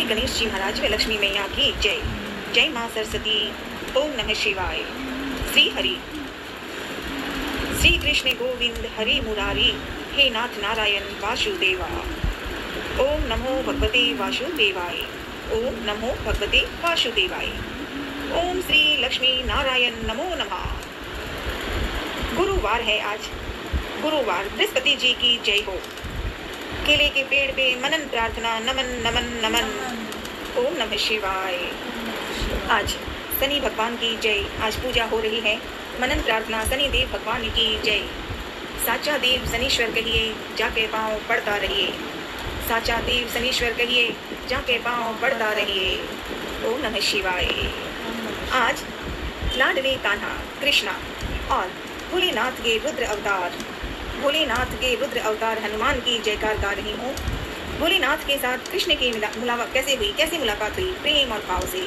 गणेश जी महाराज व लक्ष्मी मैया की जय। जय माँ सरस्वती। ओम नमः शिवाय। श्री हरि। श्री कृष्ण गोविंद हरि मुरारी, हे नाथ नारायण वासुदेवा। ओम नमो भगवते वासुदेवाय। ओम नमो भगवते वासुदेवाय। ओम श्री लक्ष्मी नारायण नमो नमः। गुरुवार है आज, गुरुवार। बृहस्पति जी की जय हो। केले के पेड़ पे मनन प्रार्थना, नमन नमन नमन। ओम नमः शिवाय। आज शनि भगवान की जय। आज पूजा हो रही है, मनन प्रार्थना शनि देव भगवान की जय। साचा देव शनीश्वर कहिए, जाके पाँव पड़ता रहिए। साचा देव शनीश्वर कहिए, जाके पाँव पड़ता रहिए। ओम नमः शिवाय। आज लाडले कान्हा कृष्णा और भोलेनाथ के रुद्र अवतार, भोलेनाथ के रुद्र अवतार हनुमान की जयकार गा रही हूँ। भोलेनाथ के साथ कृष्ण की मुलाकात कैसे हुई, कैसे मुलाकात हुई? प्रेम और भाव से।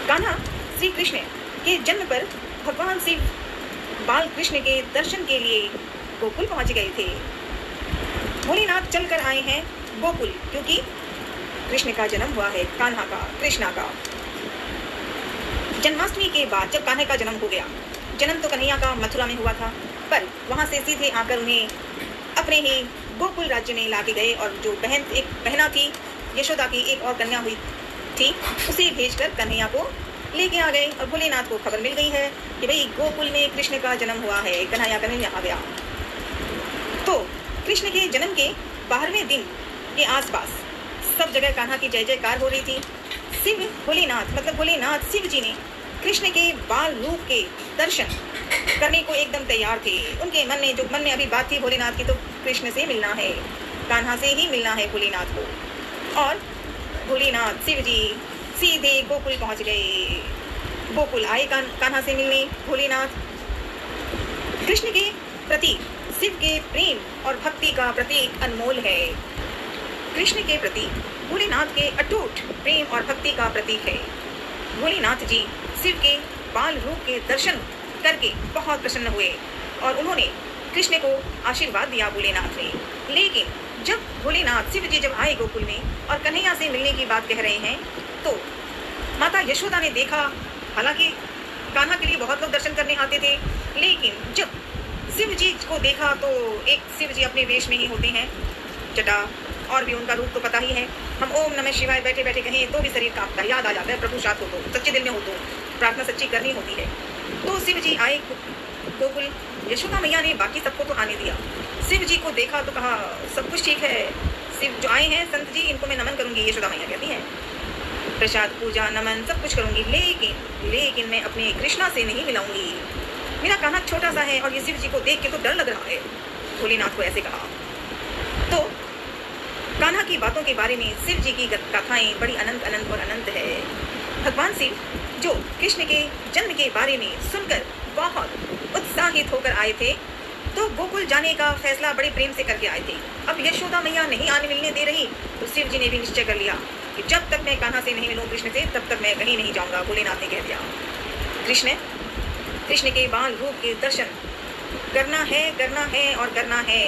कान्हा श्री कृष्ण के जन्म पर भगवान शिव बाल कृष्ण के दर्शन के लिए गोकुल पहुंच गए थे। भोलेनाथ चलकर आए हैं गोकुल, क्योंकि कृष्ण का जन्म हुआ है, कान्हा का, कृष्णा का। जन्माष्टमी के बाद जब कान्हा का जन्म हो गया, जन्म तो कन्हैया का मथुरा में हुआ था, पर वहां से सीधे आकर उन्हें अपने ही गोकुल राज्य में लाके गए। और जो बहन, एक बहना थी यशोदा की, एक और कन्या हुई थी, उसे भेजकर कन्हैया को लेके आ गए। और भोलेनाथ को खबर मिल गई है कि भाई गोकुल में कृष्ण का जन्म हुआ है, कन्हैया कन्हैया आ गया। तो कृष्ण के जन्म के 12वें दिन के आसपास सब जगह कान्हा की जय जयकार हो रही थी। शिव भोलेनाथ, मतलब भोलेनाथ शिव जी ने कृष्ण के बाल रूप के दर्शन करने को एकदम तैयार थे। उनके मन में अभी बात थी भोलेनाथ की, तो कृष्ण से मिलना है, कान्हा से ही मिलना है भोलेनाथ को। और भोलेनाथ शिव जी सीधे गोकुल पहुंच गए। गोकुल आए कान्हा से मिलने भोलेनाथ। कृष्ण के प्रति शिव के प्रेम और भक्ति का प्रतीक अनमोल है। कृष्ण के प्रति भोलेनाथ के अटूट प्रेम और भक्ति का प्रतीक है। भोलेनाथ जी शिव के बाल रूप के दर्शन करके बहुत प्रसन्न हुए और उन्होंने कृष्ण को आशीर्वाद दिया भोलेनाथ ने। लेकिन जब भोलेनाथ शिव जी जब आए गोकुल में और कन्हैया से मिलने की बात कह रहे हैं, तो माता यशोदा ने देखा, हालांकि कान्हा के लिए बहुत लोग दर्शन करने आते थे, लेकिन जब शिव जी को देखा तो एक शिव जी अपने वेश में ही होते हैं, जटा और भी उनका रूप तो पता ही है। हम ओम नमः शिवाय बैठे बैठे कहें तो भी शरीर कांपता है, याद आ जाता है प्रभु साथ हो तो, सच्चे दिल में हो तो प्रार्थना सच्ची करनी होती है। तो शिव जी आए गोकुल। यशोदा मैया ने बाकी सबको तो आने दिया, शिव जी को देखा तो कहा सब कुछ ठीक है, शिव जो आए हैं संत जी, इनको मैं नमन करूंगी। यशोदा मैया कहती हैं प्रसाद पूजा नमन सब कुछ करूंगी, लेकिन मैं अपने कृष्णा से नहीं मिलाऊंगी। मेरा कान्हा छोटा सा है और ये शिव जी को देख के तो डर लग रहा है। भोलेनाथ को ऐसे कहा। तो कान्हा की बातों के बारे में शिव जी की कथाएं बड़ी अनंत अनंत और अनंत है। भगवान शिव जो कृष्ण के जन्म के बारे में सुनकर बहुत उत्साहित होकर आए थे, तो गोकुल जाने का फैसला बड़े प्रेम से करके आए थे। अब यशोदा मैया नहीं आने मिलने दे रही, तो शिव जी ने भी निश्चय कर लिया कि जब तक मैं कान्हा से नहीं मिलूं कृष्ण से, तब तक मैं कहीं नहीं जाऊंगा। भोलेनाथ ने कह दिया कृष्ण के बाल रूप के दर्शन करना है और करना है।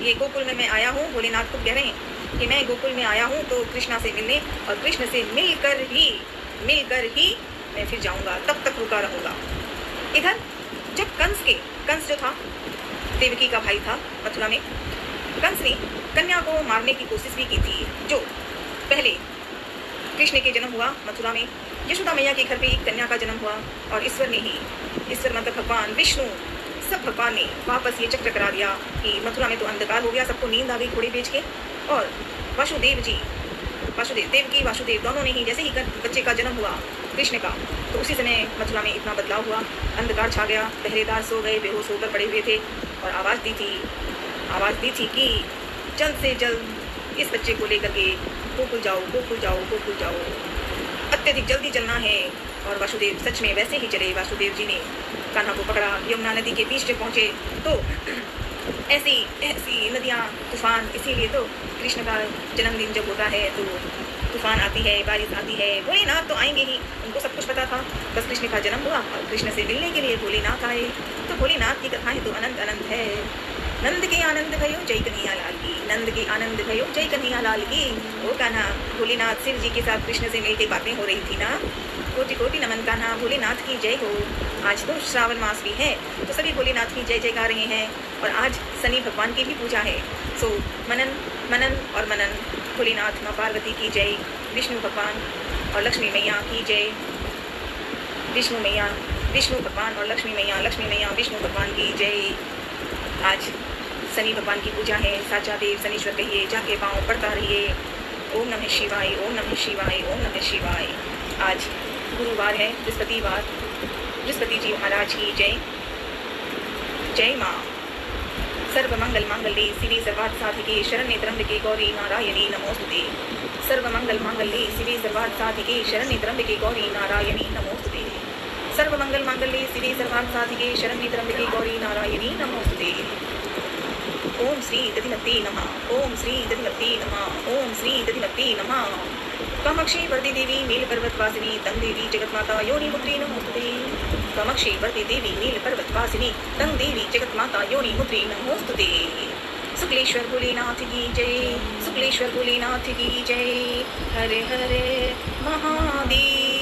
ये गोकुल में मैं आया हूँ, भोलेनाथ को कह रहे हैं कि मैं गोकुल में आया हूँ तो कृष्णा से मिलने, और कृष्ण से मिलकर ही मैं फिर जाऊंगा, तब तक रुका रहूंगा। इधर जब कंस जो था देवकी का भाई था मथुरा में, कंस ने कन्या को मारने की कोशिश भी की थी। जो पहले कृष्ण के जन्म हुआ मथुरा में, यशोदा मैया के घर पे एक कन्या का जन्म हुआ, और ईश्वर मतलब भगवान विष्णु, सब भगवान ने वापस ये चक्र करा दिया कि मथुरा में तो अंधकार हो गया, सबको नींद आ गई घोड़े बेच के। और देवकी वासुदेव दोनों ने ही, जैसे ही बच्चे का जन्म हुआ कृष्ण का, तो उसी समय मथुरा में इतना बदलाव हुआ, अंधकार छा गया, पहरेदार सो गए, बेहोश होकर पड़े हुए थे, और आवाज़ दी थी कि जल्द से जल्द इस बच्चे को लेकर के गोकुल जाओ, अत्यधिक जल्दी चलना है। और वासुदेव सच में वैसे ही चले। वासुदेव जी ने कान्हा को पकड़ा, यमुना नदी के बीच जब पहुँचे तो ऐसी नदियाँ, तूफान, इसीलिए तो कृष्ण का जन्मदिन जब होता है तो तूफान आती है, बारिश आती है। भोलेनाथ तो आएंगे ही, उनको सब कुछ पता था, बस कृष्ण का जन्म हुआ और कृष्ण से मिलने के लिए भोलेनाथ आए। तो भोलेनाथ की कथाएं तो अनंत अनंत है। नंद के आनंद भयो जय कन्हैया लाल की, नंद के आनंद भयो जय कन्हैया लाल की। ओ कान्हा, भोलेनाथ शिव जी के साथ कृष्ण से मिलके बातें हो रही थी ना। कोटि कोटि नमन कान्हा, भोलेनाथ की जय हो। आज तो श्रावण मास भी है, तो सभी भोलेनाथ की जय जय गा रहे हैं। और आज शनि भगवान की भी पूजा है। सो मनन मनन और मनन, भोलेनाथ माँ पार्वती की जय, विष्णु भगवान और लक्ष्मी मैया की जय, विष्णु मैया, विष्णु भगवान और लक्ष्मी मैया, लक्ष्मी मैया विष्णु भगवान की जय। आज शनि भगवान की पूजा है। साचा देव शनिश्वर कहिए, जाके पाँव पड़ता रहिए। ओम नमः शिवाय, ओम नमः शिवाय, ओम नमः शिवाय। आज गुरुवार है, बृहस्पतिवार, बृहस्पति जी महाराज की जय। जय माँ। सर्वमंगल मांगल्ये शिवे सर्वार्थ साधिके शरण्ये त्र्यंबके गौरी नारायणी नमोस्तुते। सर्वमंगल मांगल्ये शिवे सर्वार्थ साधिके शरण्ये त्र्यंबके गौरी नारायणी नमोस्तुते। सर्वमंगल मांगल्ये शिवे सर्वार्थ साधिके शरण्ये त्र्यंबके गौरी नारायणी नमोस्तुते। ओम श्री दधिमती नमः, ओम श्री दधिमती नमः, ओम श्री दधिमती नमः। कामाक्षी वरदी देवी नील पर्वत वासिनी तंग देवी जगत माता योनि मुद्री नमोस्तुते। कामाक्षी वरदी देवी नील पर्वत वासिनी तंग देवी जगत माता योनि मुद्री नमोस्तुते। शुक्लेश्वर भोलेनाथ की जय, शुक्लेश्वर भोलेनाथ की जय। हरे हरे महादेव।